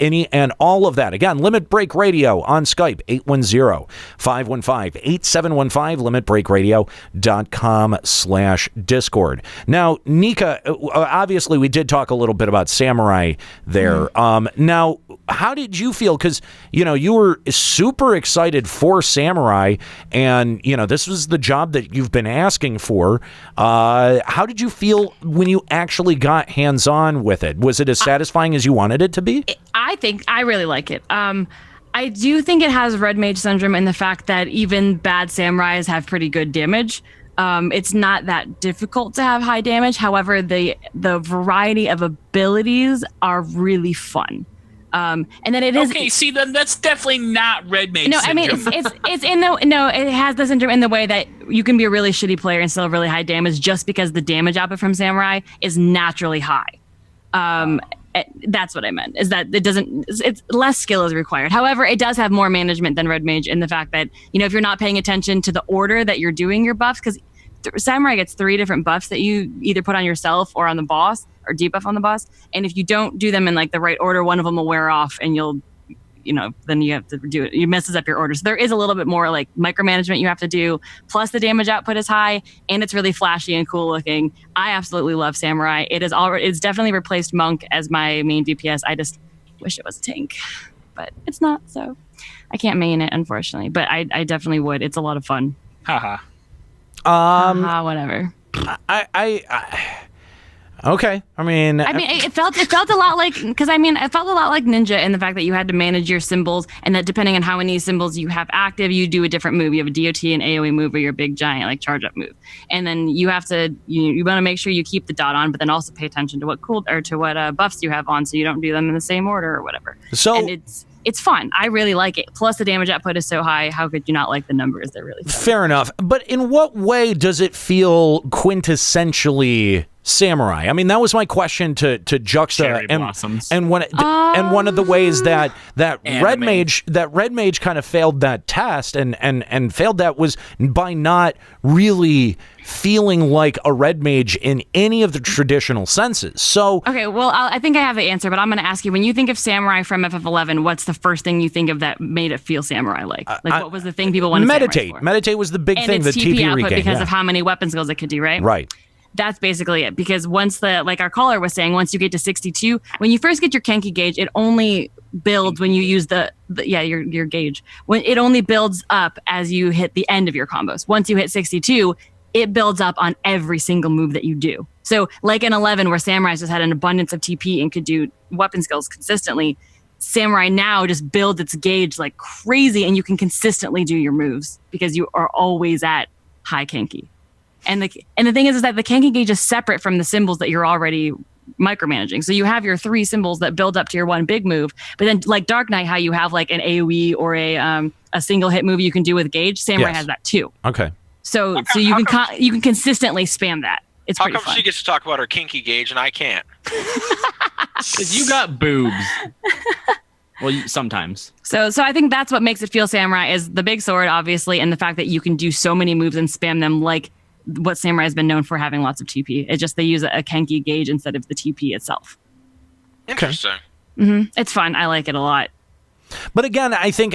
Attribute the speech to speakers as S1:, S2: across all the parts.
S1: Any and all of that. Again, Limit Break Radio on Skype, 810-515-8715, limitbreakradio.com/Discord. Now, Nika, obviously we did talk a little bit about Samurai there. Now, how did you feel? Because, you were super excited for Samurai, and, this was the job that you've been asking for. How did you feel when you actually got hands-on with it? Was it as satisfying as you wanted it to be?
S2: I think I really like it. I do think it has Red Mage syndrome in the fact that even bad samurais have pretty good damage. It's not that difficult to have high damage. However, the variety of abilities are really fun. And then it is.
S3: Okay, see, then that's definitely not Red Mage
S2: no,
S3: syndrome.
S2: I mean, it has the syndrome in the way that you can be a really shitty player and still have really high damage just because the damage output from Samurai is naturally high. That's what I meant, is that it's less skill is required. However, it does have more management than Red Mage in the fact that, if you're not paying attention to the order that you're doing your buffs, because Samurai gets 3 different buffs that you either put on yourself or on the boss, or debuff on the boss. And if you don't do them in the right order, one of them will wear off and then you have to do it. It messes up your order. So there is a little bit more micromanagement you have to do. Plus the damage output is high and it's really flashy and cool looking. I absolutely love Samurai. It's definitely replaced Monk as my main DPS. I just wish it was a tank, but it's not. So I can't main it, unfortunately, but I definitely would. It's a lot of fun.
S3: Haha.
S2: Whatever.
S1: Okay.
S2: It felt a lot like, because it felt a lot like Ninja in the fact that you had to manage your symbols, and that depending on how many symbols you have active, you do a different move. You have a DOT and AoE move, or your big giant charge up move, and then you have to you want to make sure you keep the dot on, but then also pay attention to what buffs you have on, so you don't do them in the same order or whatever. So and it's fun. I really like it. Plus the damage output is so high. How could you not like the numbers? They're really fun.
S1: Fair enough. But in what way does it feel quintessentially Samurai? That was my question to Juxta, and one of the ways that Red Mage kind of failed that test and failed that was by not really feeling like a Red Mage in any of the traditional senses. So
S2: okay, well, I think I have the answer, but I'm going to ask you, when you think of Samurai from FF11, what's the first thing you think of that made it feel Samurai-like? What was the thing people wanted
S1: meditate?
S2: Samurais for?
S1: Meditate was the big thing. The TP
S2: output
S1: regain,
S2: because of how many weapon skills it could do, right?
S1: Right.
S2: That's basically it. Because once our caller was saying, once you get to 62, when you first get your Kenki gauge, it only builds when you use your gauge. When it only builds up as you hit the end of your combos. Once you hit 62, it builds up on every single move that you do. So like in 11, where Samurai just had an abundance of TP and could do weapon skills consistently, Samurai now just builds its gauge like crazy, and you can consistently do your moves because you are always at high Kenki. And the thing is that the Kenki gauge is separate from the symbols that you're already micromanaging. So you have your 3 symbols that build up to your one big move, but then like Dark Knight, how you have an AoE or a single hit move you can do with gauge, Samurai has that too.
S1: Okay.
S2: So you can consistently spam that. It's pretty fun.
S4: How come she gets to talk about her kinky gauge and I can't?
S5: Because you got boobs. Well, sometimes.
S2: So I think that's what makes it feel Samurai, is the big sword, obviously, and the fact that you can do so many moves and spam them like what Samurai has been known for, having lots of TP. It's just they use a Kenki gauge instead of the TP itself.
S4: Interesting.
S2: Mm-hmm. It's fun. I like it a lot.
S1: But again, I think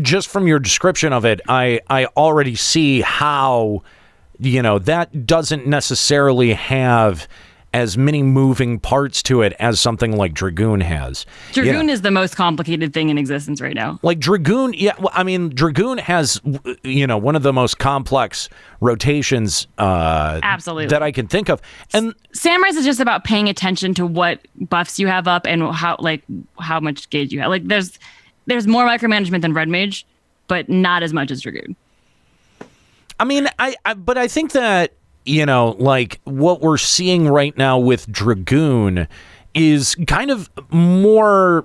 S1: just from your description of it, I already see how, that doesn't necessarily have as many moving parts to it as something like Dragoon has.
S2: Dragoon is the most complicated thing in existence right now.
S1: Like Dragoon, Dragoon has, one of the most complex rotations
S2: absolutely
S1: that I can think of. And
S2: Samurai's is just about paying attention to what buffs you have up and how much gauge you have. Like there's more micromanagement than Red Mage, but not as much as Dragoon.
S1: But I think that, what we're seeing right now with Dragoon is kind of more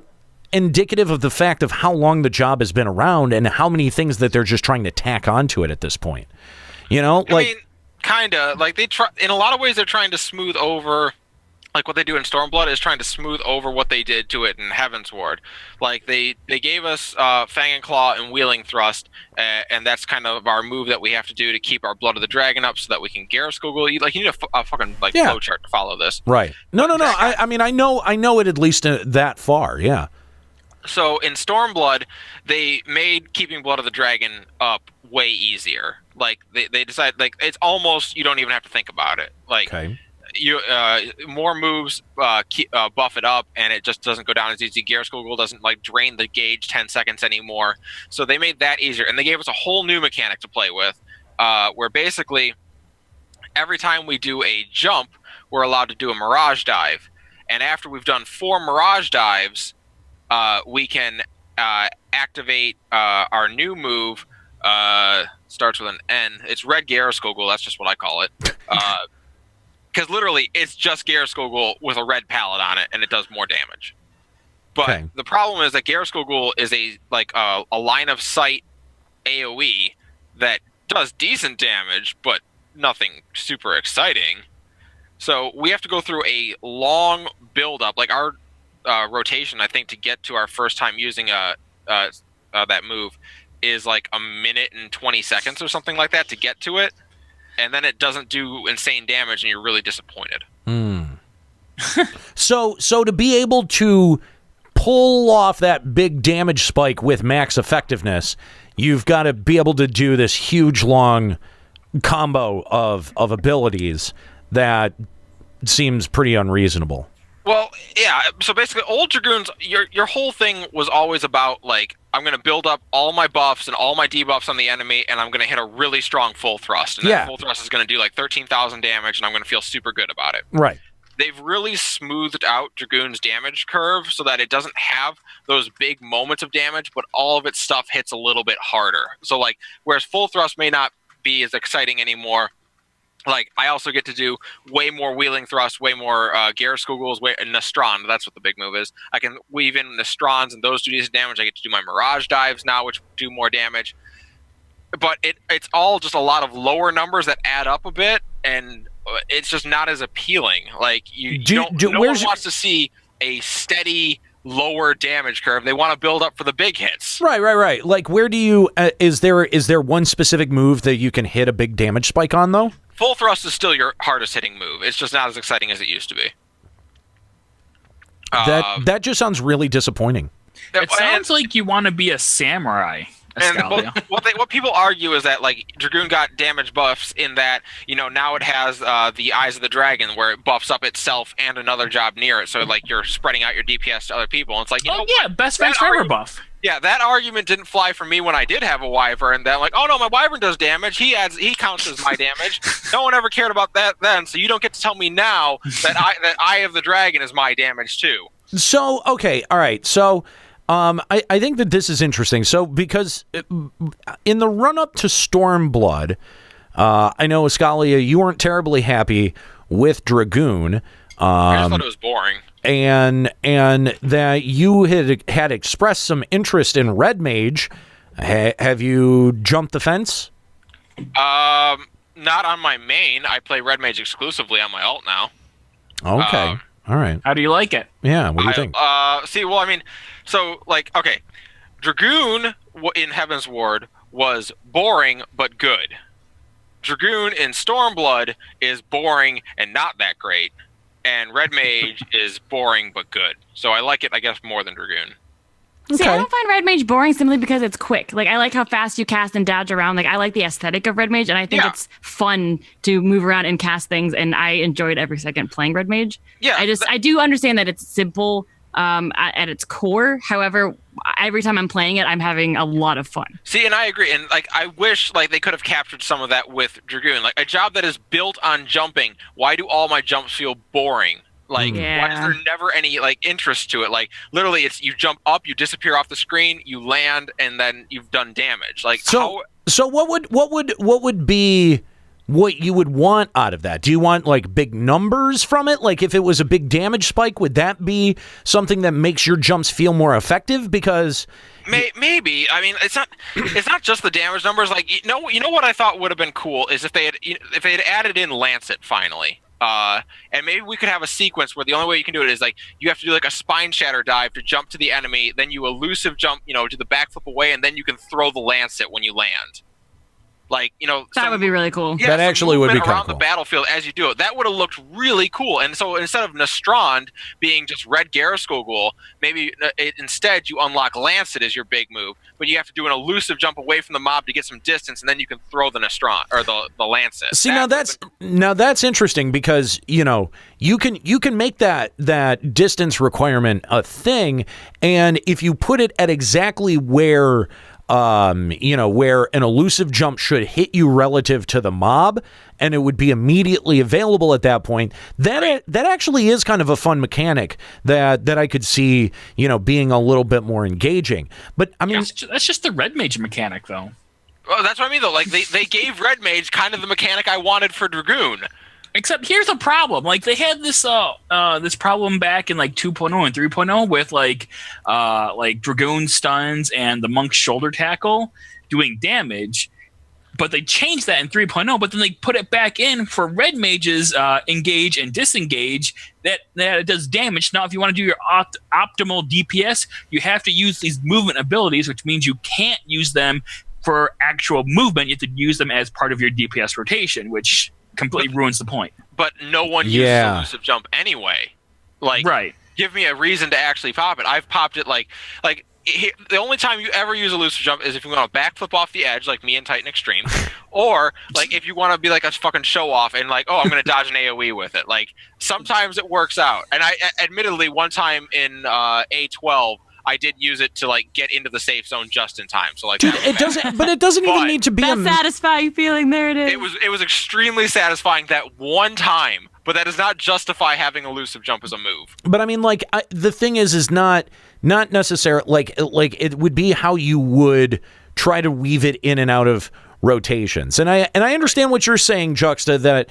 S1: indicative of the fact of how long the job has been around and how many things that they're just trying to tack onto it at this point.
S4: Kind of. Like, they try, in a lot of ways, they're trying to smooth over, like what they do in Stormblood is trying to smooth over what they did to it in Heavensward. Like, they gave us Fang and Claw and Wheeling Thrust, and that's kind of our move that we have to do to keep our Blood of the Dragon up so that we can Garrus Google. You need a fucking flowchart to follow this.
S1: Right. No. I know it at least that far, yeah.
S4: So in Stormblood, they made keeping Blood of the Dragon up way easier. Like they decided, like it's almost you don't even have to think about it. Like you more moves buff it up, and it just doesn't go down as easy. Garrus doesn't like drain the gauge 10 seconds anymore. So they made that easier, and they gave us a whole new mechanic to play with, where basically every time we do a jump, we're allowed to do a Mirage Dive, and after we've done 4 Mirage Dives, we can activate our new move. Starts with an N. It's Red Garrus. That's just what I call it. Because literally, it's just Garrus with a red palette on it, and it does more damage. But the problem is that Garrus is a line of sight AOE that does decent damage, but nothing super exciting. So we have to go through a long build-up. Like our rotation, I think, to get to our first time using that move is like a minute and 20 seconds or something like that to get to it, and then it doesn't do insane damage, and you're really disappointed.
S1: So to be able to pull off that big damage spike with max effectiveness, you've got to be able to do this huge long combo of abilities that seems pretty unreasonable.
S4: Well, yeah. So basically, old Dragoons, your whole thing was always about like, I'm going to build up all my buffs and all my debuffs on the enemy, and I'm going to hit a really strong full thrust. And that full thrust is going to do like 13,000 damage, and I'm going to feel super good about it.
S1: Right.
S4: They've really smoothed out Dragoon's damage curve so that it doesn't have those big moments of damage, but all of its stuff hits a little bit harder. So like, whereas full thrust may not be as exciting anymore, like, I also get to do way more wheeling thrust, way more Garrus and Nestron. That's what the big move is. I can weave in Nestrons, and those do decent damage. I get to do my Mirage Dives now, which do more damage. But it's all just a lot of lower numbers that add up a bit, and it's just not as appealing. Like, no one wants to see a steady lower damage curve. They want to build up for the big hits.
S1: Right. Like, where do you is there one specific move that you can hit a big damage spike on, though?
S4: Full thrust is still your hardest hitting move. It's just not as exciting as it used to be.
S1: That just sounds really disappointing.
S3: It sounds like you want to be a samurai.
S4: And what people argue is that like Dragoon got damage buffs in that, you know, now it has the Eyes of the Dragon where it buffs up itself and another job near it, so like you're spreading out your DPS to other people. And it's like, you know,
S3: best friends forever buff.
S4: Yeah, that argument didn't fly for me when I did have a Wyvern. That like, oh no, my Wyvern does damage. He counts as my damage. No one ever cared about that then, so you don't get to tell me now that Eye of the Dragon is my damage too.
S1: So okay, all right, so. I think that this is interesting. So, because in the run-up to Stormblood, I know, Escalia, you weren't terribly happy with Dragoon.
S4: I just thought it was boring.
S1: And that you had expressed some interest in Red Mage. Have you jumped the fence?
S4: Not on my main. I play Red Mage exclusively on my alt now.
S1: Okay. All right.
S3: How do you like it?
S1: Yeah, what do you think?
S4: Well, I mean, so, like, okay, Dragoon in Heaven's Ward was boring but good. Dragoon in Stormblood is boring and not that great, and Red Mage is boring but good. So I like it, I guess, more than Dragoon.
S2: See, I don't find Red Mage boring simply because it's quick. Like, I like how fast you cast and dodge around. Like, I like the aesthetic of Red Mage, and I think it's fun to move around and cast things, and I enjoyed every second playing Red Mage.
S4: Yeah.
S2: I do understand that it's simple at its core. However, every time I'm playing it, I'm having a lot of fun.
S4: See, and I agree. And, like, I wish, like, they could have captured some of that with Dragoon. Like, a job that is built on jumping, why do all my jumps feel boring? Like, why is there never any, like, interest to it? Like, literally, it's you jump up, you disappear off the screen, you land, and then you've done damage. Like,
S1: so what would be what you would want out of that? Do you want, like, big numbers from it? Like, if it was a big damage spike, would that be something that makes your jumps feel more effective? Because
S4: maybe. I mean, it's not just the damage numbers. Like, you know what I thought would have been cool is if they had added in Lancet finally. And maybe we could have a sequence where the only way you can do it is like you have to do like a spine shatter dive to jump to the enemy, then you elusive jump, do the backflip away, and then you can throw the lancet when you land. Like,
S2: that would be really cool.
S4: Yeah,
S1: that actually would be
S4: around
S1: cool.
S4: the battlefield as you do it. That would have looked really cool. And so instead of Nostrand being just red Garreskogul, maybe instead you unlock Lancet as your big move, but you have to do an elusive jump away from the mob to get some distance, and then you can throw the Nostrand or the Lancet.
S1: See, now that's interesting because you can make that distance requirement a thing, and if you put it at exactly where where an elusive jump should hit you relative to the mob, and it would be immediately available at that point. That actually is kind of a fun mechanic that I could see, being a little bit more engaging. But I mean,
S3: that's just the red mage mechanic, though.
S4: Well, that's what I mean, though. Like they gave red mage kind of the mechanic I wanted for Dragoon.
S3: Except here's a problem. Like they had this this problem back in like 2.0 and 3.0 with like Dragoon stuns and the Monk's shoulder tackle doing damage. But they changed that in 3.0, but then they put it back in for red mages engage and disengage that it does damage. Now, if you want to do your optimal DPS, you have to use these movement abilities, which means you can't use them for actual movement. You have to use them as part of your DPS rotation, which completely ruins the point.
S4: But no one uses elusive jump anyway. Like,
S3: right.
S4: Give me a reason to actually pop it. I've popped it the only time you ever use elusive jump is if you want to backflip off the edge, like me in Titan Extreme, or like if you want to be like a fucking show off and like, oh, I'm going to dodge an AoE with it. Like sometimes it works out. And I admittedly one time in A12, I did use it to like get into the safe zone just in time. So like,
S1: dude, it doesn't even need to be
S2: that satisfying feeling. There it is.
S4: It was extremely satisfying that one time, but that does not justify having elusive jump as a move.
S1: But I mean, like the thing is not necessarily like it would be how you would try to weave it in and out of rotations. And I understand what you're saying, Juxta, that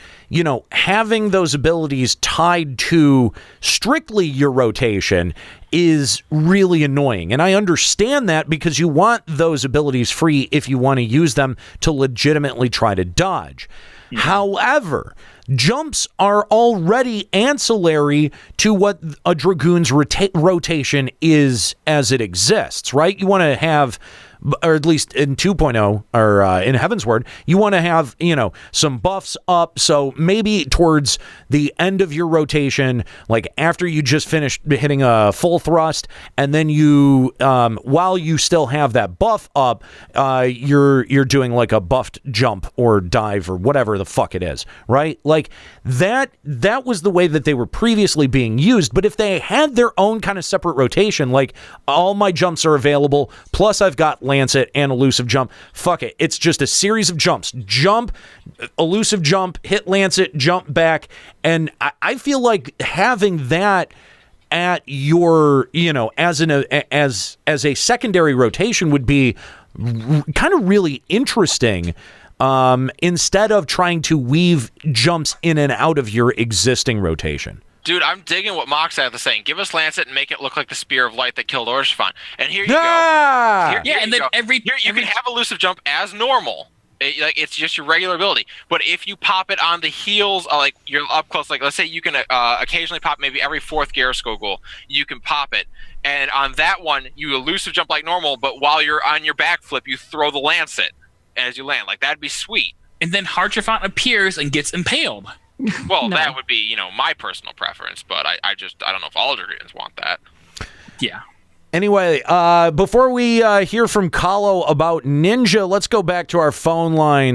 S1: having those abilities tied to strictly your rotation is really annoying. And I understand that because you want those abilities free if you want to use them to legitimately try to dodge. Yeah. However, jumps are already ancillary to what a Dragoon's rotation is as it exists, right? You want to have, or at least in 2.0 or in Heavensward, you want to have, some buffs up. So maybe towards the end of your rotation, like after you just finished hitting a full thrust, and then you, while you still have that buff up, you're doing like a buffed jump or dive or whatever the fuck it is, right? Like that was the way that they were previously being used. But if they had their own kind of separate rotation, like all my jumps are available, plus I've got Lancet and elusive jump, fuck it. It's just a series of jumps. Jump, elusive jump, hit Lancet, jump back. And I feel like having that at your, as a secondary rotation would be kind of really interesting. Instead of trying to weave jumps in and out of your existing rotation.
S4: Dude, I'm digging what Moxath is saying. Give us Lancet and make it look like the Spear of Light that killed Orshafan. And here you go. Here
S3: and then
S4: go. You can have elusive jump as normal. It's just your regular ability. But if you pop it on the heels, like you're up close, like let's say you can occasionally pop maybe every fourth Garreskogul, you can pop it. And on that one, you elusive jump like normal, but while you're on your backflip, you throw the Lancet as you land. Like that'd be sweet.
S3: And then Harchafant appears and gets impaled.
S4: Well, that would be, my personal preference, but I don't know if all Dragoons want that.
S3: Yeah.
S1: Anyway, before we hear from Kahlo about Ninja, let's go back to our phone lines.